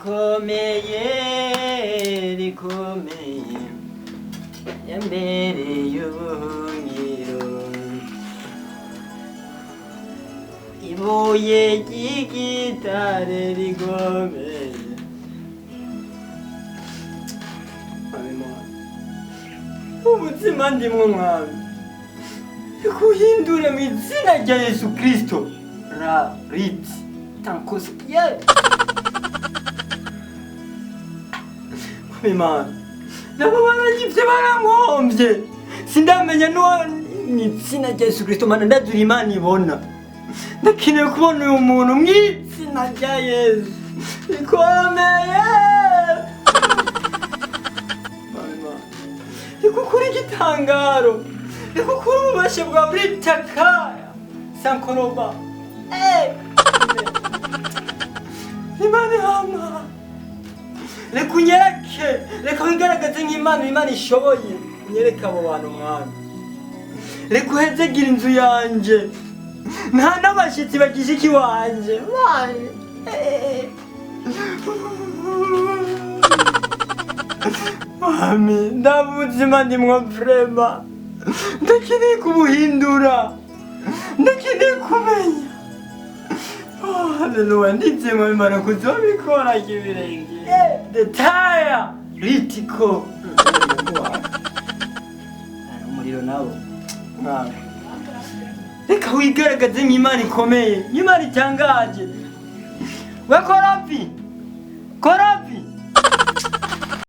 rikomeye rikomeye imbere y'ubuhungiro ibuye ry'igitare rikomeye ubuzima ndimwo mwami ikuhindure mu izina rya Yesu Kristo rit tankoze Imana nabo baranyivye barankomvye sindamenya mu izina rya Yesu Kristo Mana ndazura Imana ibona ndakeneye kubona uyu muntu mu izina rya Yesu rikomeye ikukuri igitangaro ikukuri ububasha bwawe uritakaya sankoroba Imana ihama reka unyereke reka wigaragaze nk'Imana Imana ishoboye unyereke abo bantu mwami reka uhezegire inzu yanje nta n'abashitsi bagishika iwanje Mami ndabuzima ndimwo vrema ndakeneye kubuhindura ndakeneye kumenya Haleluya ndizemwe Imana kuzobikora kibirenge detaya ritiko umuriro nawo reka wigaragaze nk'Imana ikomeye Imana itangaje we korapi